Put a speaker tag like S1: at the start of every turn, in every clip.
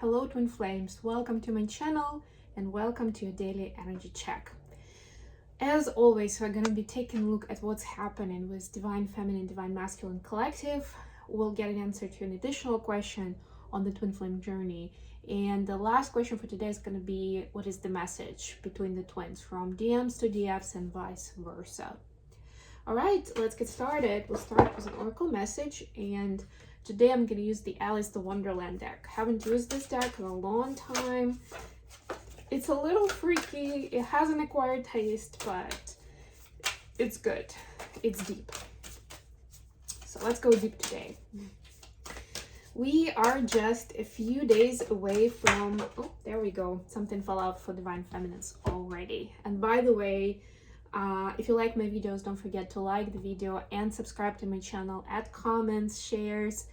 S1: Hello twin flames, welcome to my channel and welcome to your daily energy check. As always, we're going to be taking a look at what's happening with Divine Feminine, Divine Masculine Collective. We'll get an answer to an additional question on the twin flame journey. And the last question for today is going to be, what is the message between the twins from DMs to DFs and vice versa? All right, let's get started. We'll start with an oracle message, and today I'm going to use the Alice the Wonderland deck. Haven't used this deck in a long time. It's a little freaky. It has an acquired taste, but it's good. It's deep. So let's go deep today. We are just a few days away from, oh, there we go. Something fell out for Divine Feminines already. And by the way, if you like my videos, don't forget to like the video and subscribe to my channel, add comments, shares.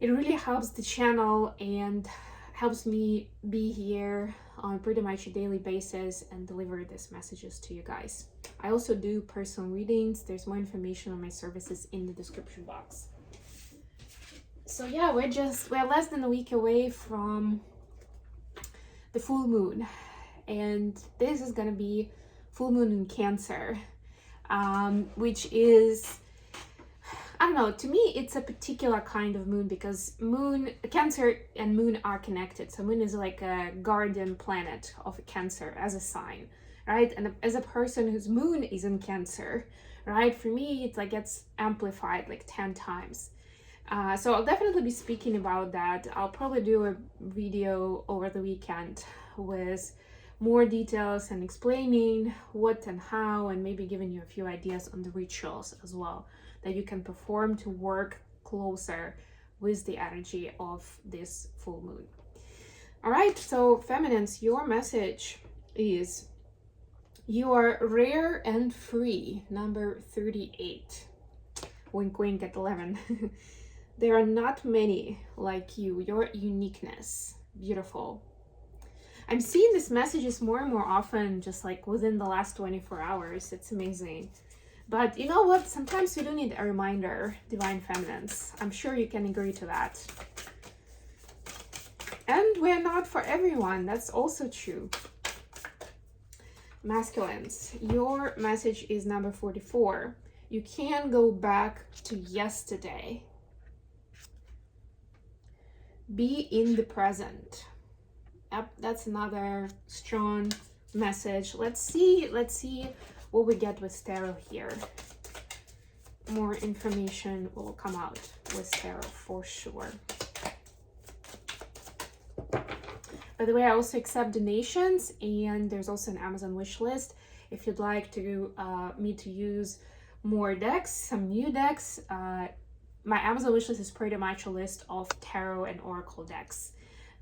S1: It really helps the channel and helps me be here on pretty much a daily basis and deliver these messages to you guys. I also do personal readings. There's more information on my services in the description box. So yeah, we're less than a week away from the full moon, and this is gonna be full moon in Cancer, which is, I don't know, to me it's a particular kind of moon because Cancer and moon are connected. So moon is like a guardian planet of Cancer as a sign, right? And as a person whose moon is in Cancer, right, for me it's like gets amplified like 10 times. So I'll definitely be speaking about that. I'll probably do a video over the weekend with more details and explaining what and how, and maybe giving you a few ideas on the rituals as well that you can perform to work closer with the energy of this full moon. All right, so feminines, your message is you are rare and free, number 38. Wink wink at 11. There are not many like you, your uniqueness, beautiful. I'm seeing these messages more and more often, just like within the last 24 hours. It's amazing. But you know what? Sometimes we do need a reminder, Divine Feminines. I'm sure you can agree to that. And we're not for everyone. That's also true. Masculines, your message is number 44. You can go back to yesterday. Be in the present. Yep, that's another strong message. Let's see what we get with tarot here. More information will come out with tarot for sure. By the way, I also accept donations, and there's also an Amazon wish list if you'd like to me to use more decks, some new decks. My Amazon wish list is pretty much a list of tarot and oracle decks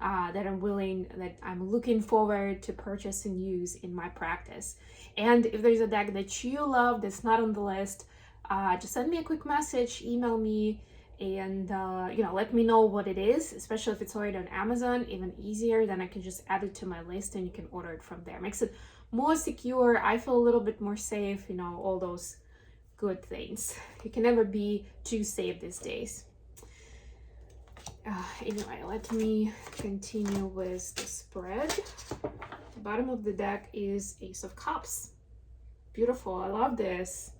S1: that I'm looking forward to purchase and use in my practice. And if there's a deck that you love that's not on the list, just send me a quick message, email me, and let me know what it is, especially if it's already on Amazon. Even easier, then I can just add it to my list and you can order it from there. Makes it more secure. I feel a little bit more safe, all those good things. You can never be too safe these days. Anyway, let me continue with the spread. The bottom of the deck is Ace of Cups. Beautiful. I love this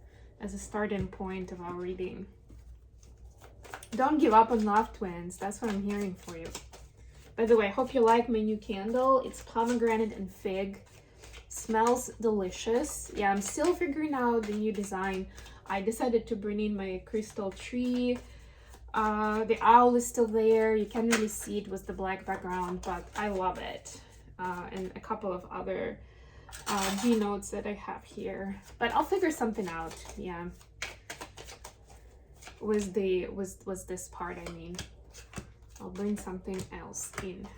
S1: as a starting point of our reading. Don't give up on love, twins. That's what I'm hearing for you. By the way, I hope you like my new candle. It's pomegranate and fig. Smells delicious. Yeah, I'm still figuring out the new design. I decided to bring in my crystal tree. The owl is still there. You can't really see it with the black background, but I love it. And a couple of other G notes that I have here. But I'll figure something out. Yeah. Was this part, I mean. I'll bring something else in.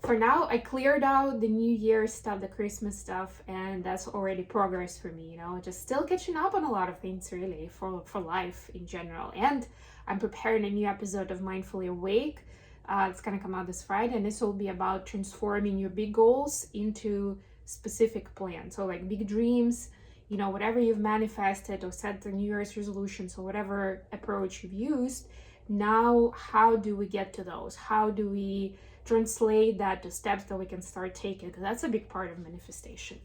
S1: For now, I cleared out the New Year stuff, the Christmas stuff, and that's already progress for me, just still catching up on a lot of things really for life in general. And I'm preparing a new episode of Mindfully Awake. It's gonna come out this Friday, and this will be about transforming your big goals into specific plans. So like big dreams, whatever you've manifested or set the New Year's resolutions or whatever approach you've used, Now, how do we get to those? How do we translate that to steps that we can start taking? Because that's a big part of manifestation.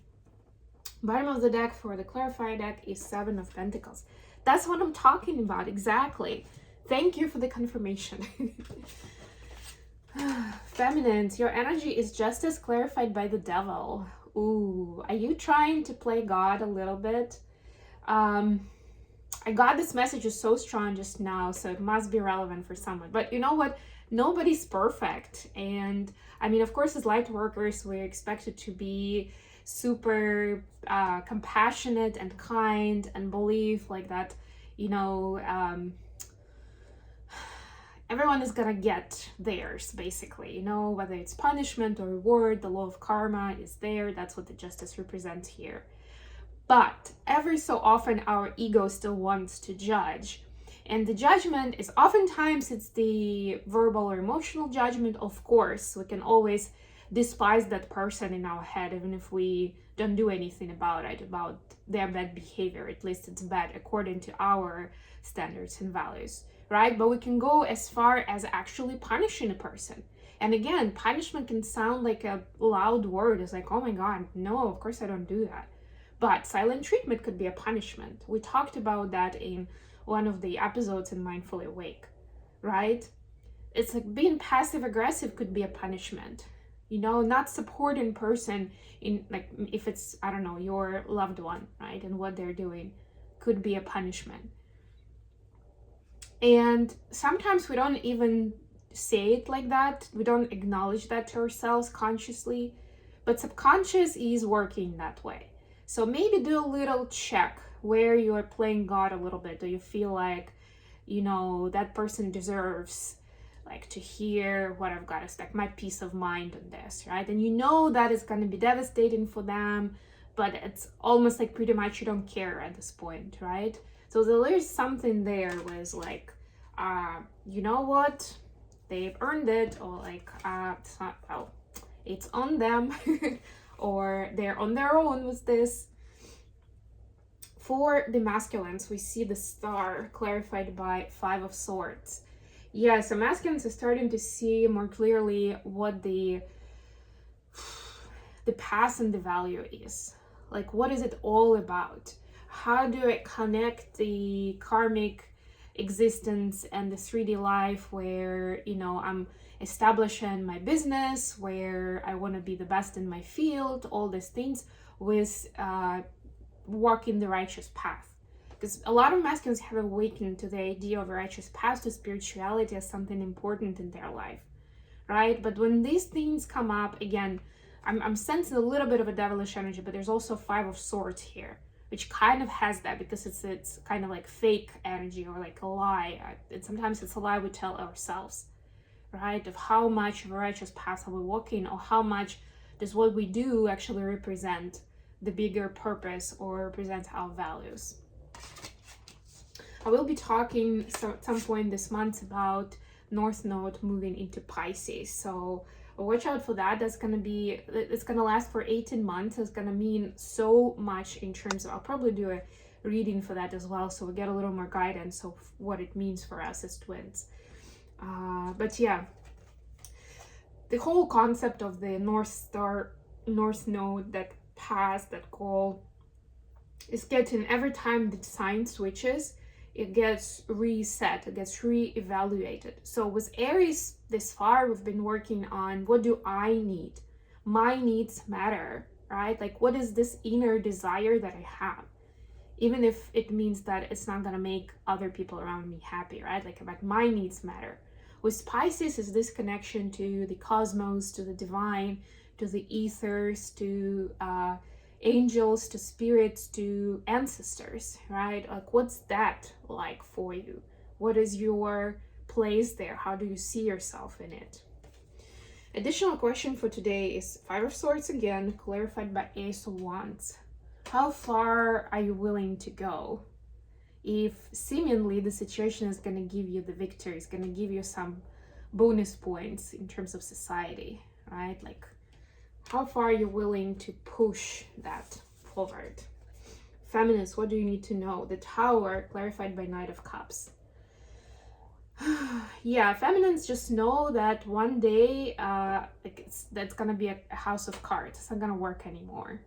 S1: Bottom of the deck for the clarified deck is Seven of Pentacles. That's what I'm talking about, exactly. Thank you for the confirmation. Feminines, your energy is just as clarified by the Devil. Ooh, are you trying to play God a little bit? I got this message is so strong just now, so it must be relevant for someone. But you know what? Nobody's perfect. And I mean, of course, as light workers, we're expected to be super compassionate and kind and believe like that, you know, everyone is gonna get theirs, basically, you know, whether it's punishment or reward, the law of karma is there. That's what the justice represents here. But every so often our ego still wants to judge. And the judgment is oftentimes it's the verbal or emotional judgment. Of course, we can always despise that person in our head, even if we don't do anything about it, about their bad behavior. At least it's bad according to our standards and values, right? But we can go as far as actually punishing a person. And again, punishment can sound like a loud word. It's like, oh my God, no, of course I don't do that. But silent treatment could be a punishment. We talked about that in one of the episodes in Mindfully Awake, right? It's like being passive aggressive could be a punishment. You know, not supporting person in, like, if it's, I don't know, your loved one, right? And what they're doing could be a punishment. And sometimes we don't even say it like that. We don't acknowledge that to ourselves consciously, but subconscious is working that way. So maybe do a little check where you are playing God a little bit. Do you feel like, you know, that person deserves like to hear what I've got to stack my peace of mind on this, right? And you know that it's going to be devastating for them, but it's almost like pretty much you don't care at this point, right? So there's something there was like, you know what? They've earned it, or like, it's not, well, it's on them. Or they're on their own with this. For the masculines, we see the Star clarified by Five of Swords. Yeah, so masculines are starting to see more clearly what the past and the value is. Like, what is it all about? How do I connect the karmic existence and the 3D life where, you know, I'm establishing my business, where I want to be the best in my field, all these things, with walking the righteous path. Because a lot of masculines have awakened to the idea of a righteous path, to spirituality as something important in their life, right? But when these things come up, again, I'm sensing a little bit of a devilish energy, but there's also Five of Swords here, which kind of has that, because it's kind of like fake energy or like a lie. And sometimes it's a lie we tell ourselves, right? Of how much of a righteous path are we walking, or how much does what we do actually represent the bigger purpose or represent our values. I will be talking at some point this month about North Node moving into Pisces. So watch out for that. It's gonna last for 18 months. It's gonna mean so much in terms of, I'll probably do a reading for that as well, so we get a little more guidance of what it means for us as twins. But yeah, the whole concept of the North Star, North Node, that path, that goal, is getting, every time the sign switches, it gets reset, it gets re-evaluated. So with Aries this far, we've been working on, what do I need? My needs matter, right? Like, what is this inner desire that I have? Even if it means that it's not gonna make other people around me happy, right? Like, but my needs matter. With Pisces is this connection to the cosmos, to the divine, to the ethers, to angels, to spirits, to ancestors, right? Like, what's that like for you? What is your place there? How do you see yourself in it? Additional question for today is Five of Swords again, clarified by Ace of Wands. How far are you willing to go? If seemingly the situation is going to give you the victory, it's going to give you some bonus points in terms of society, right? Like, how far are you willing to push that forward? Feminists, what do you need to know? The Tower, clarified by Knight of Cups. Yeah, feminines just know that one day that's gonna be a house of cards. It's not gonna work anymore,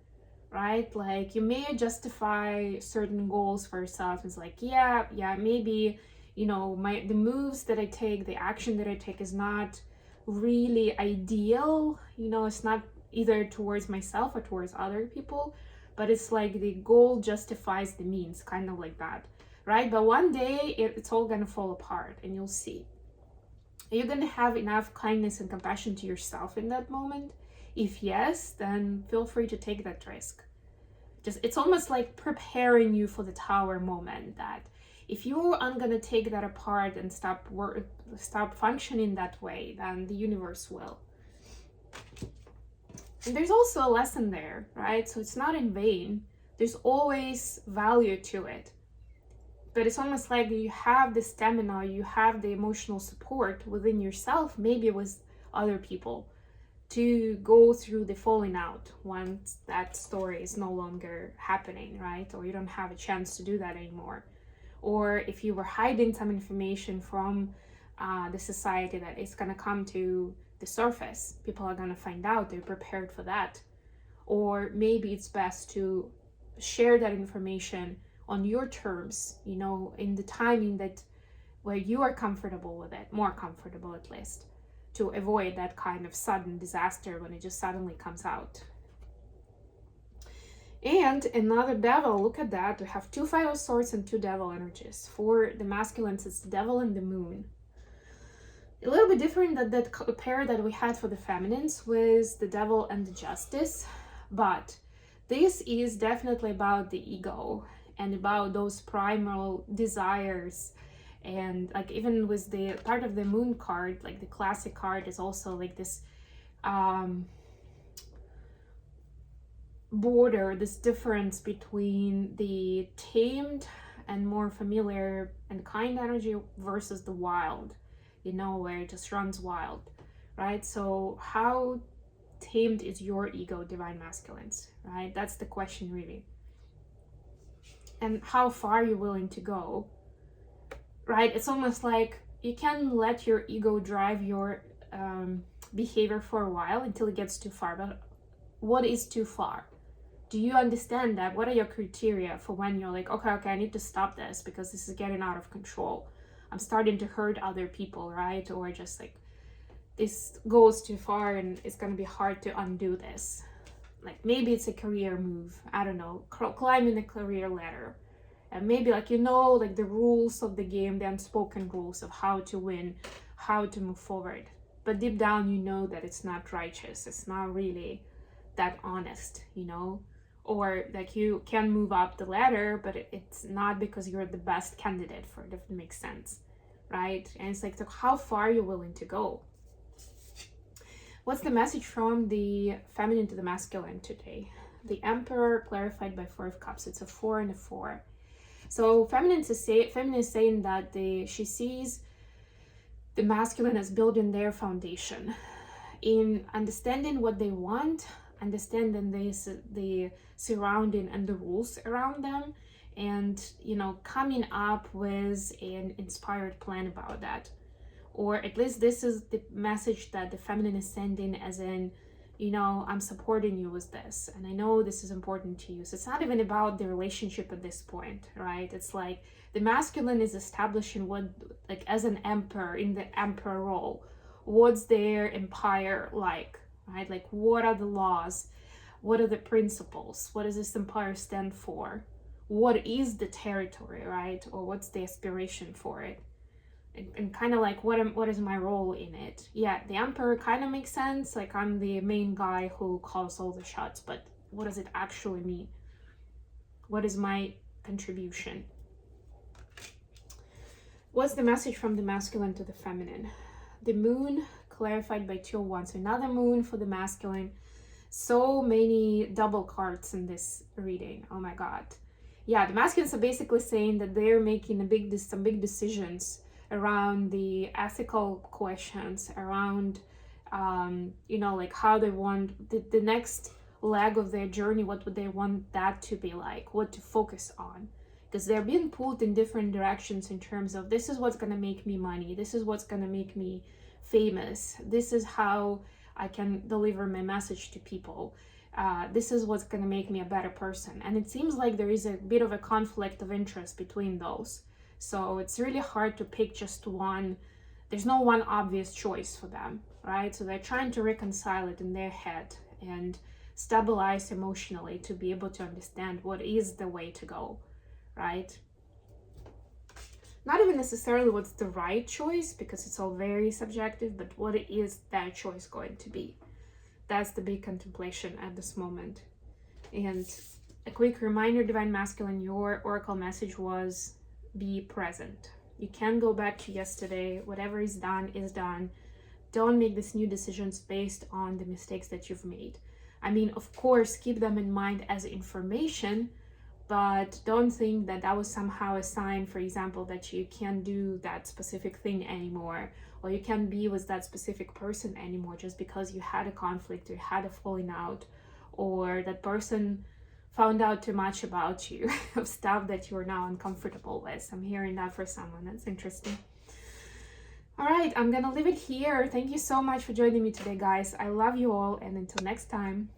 S1: right? Like, you may justify certain goals for yourself. It's like, yeah, maybe, the moves that I take, the action that I take is not really ideal. It's not either towards myself or towards other people, but it's like the goal justifies the means, kind of like that, right? But one day it's all gonna fall apart, and you'll see. You're gonna have enough kindness and compassion to yourself in that moment. If yes, then feel free to take that risk. It's almost like preparing you for the tower moment, that if you aren't gonna take that apart and stop functioning that way, then the universe will. And there's also a lesson there, right? So it's not in vain. There's always value to it. But it's almost like you have the stamina, you have the emotional support within yourself, maybe with other people, to go through the falling out once that story is no longer happening, right? Or you don't have a chance to do that anymore. Or if you were hiding some information from the society, that it's going to come to the surface, people are going to find out, they're prepared for that. Or maybe it's best to share that information on your terms, in the timing that where you are comfortable with it, more comfortable at least, to avoid that kind of sudden disaster when it just suddenly comes out. And another devil, look at that. We have 2 Five of Swords and 2 devil energies. For the masculines, it's the devil and the moon. A little bit different than that pair that we had for the feminines with the devil and the justice. But this is definitely about the ego and about those primal desires. And like, even with the part of the moon card, like the classic card is also like this border, this difference between the tamed and more familiar and kind energy versus the wild, where it just runs wild, right? So how tamed is your ego, divine masculines, right? That's the question, really. And how far you're willing to go, right? It's almost like you can let your ego drive your behavior for a while until it gets too far. But what is too far? Do you understand that? What are your criteria for when you're like, okay, I need to stop this because this is getting out of control. I'm starting to hurt other people, right? Or just like, this goes too far and it's going to be hard to undo this. Like, maybe it's a career move, I don't know, climbing the career ladder. And maybe like, like the rules of the game, the unspoken rules of how to win, how to move forward. But deep down, that it's not righteous. It's not really that honest, or like you can move up the ladder, but it's not because you're the best candidate for it, if it makes sense, right? And it's like, how far you're willing to go. What's the message from the feminine to the masculine today? The Emperor, clarified by 4 of Cups. It's a 4 and a 4. So feminine is saying that she sees the masculine as building their foundation in understanding what they want, understanding the surrounding and the rules around them, and coming up with an inspired plan about that. Or at least this is the message that the feminine is sending, as in, I'm supporting you with this, and I know this is important to you. So it's not even about the relationship at this point, right? It's like the masculine is establishing what, like, as an emperor, in the emperor role, what's their empire like, right? Like, what are the laws? What are the principles? What does this empire stand for? What is the territory, right? Or what's the aspiration for it? And kind of like, what is my role in it? Yeah, the emperor kind of makes sense. Like, I'm the main guy who calls all the shots, but what does it actually mean? What is my contribution? What's the message from the masculine to the feminine? The moon, clarified by 2 of Wands. So another moon for the masculine. So many double cards in this reading. Oh my God. Yeah, the masculines are basically saying that they're making some big decisions around the ethical questions, around like how they want the next leg of their journey, what would they want that to be like, what to focus on. because they're being pulled in different directions in terms of, this is what's going to make me money, this is what's going to make me famous, this is how I can deliver my message to people, this is what's going to make me a better person. And it seems like there is a bit of a conflict of interest between those. So it's really hard to pick just one. There's no one obvious choice for them, right? So they're trying to reconcile it in their head and stabilize emotionally to be able to understand what is the way to go, right? Not even necessarily what's the right choice, because it's all very subjective, but what is that choice going to be? That's the big contemplation at this moment. And a quick reminder, Divine Masculine, your oracle message was be present. You can't go back to yesterday. Whatever is done is done. Don't make these new decisions based on the mistakes that you've made. I mean, of course, keep them in mind as information, but don't think that that was somehow a sign, for example, that you can't do that specific thing anymore, or you can't be with that specific person anymore just because you had a conflict, or you had a falling out, or that person found out too much about you, of stuff that you're now uncomfortable with. I'm hearing that for someone. That's interesting. All right, I'm gonna leave it here. Thank you so much for joining me today, guys. I love you all, and until next time.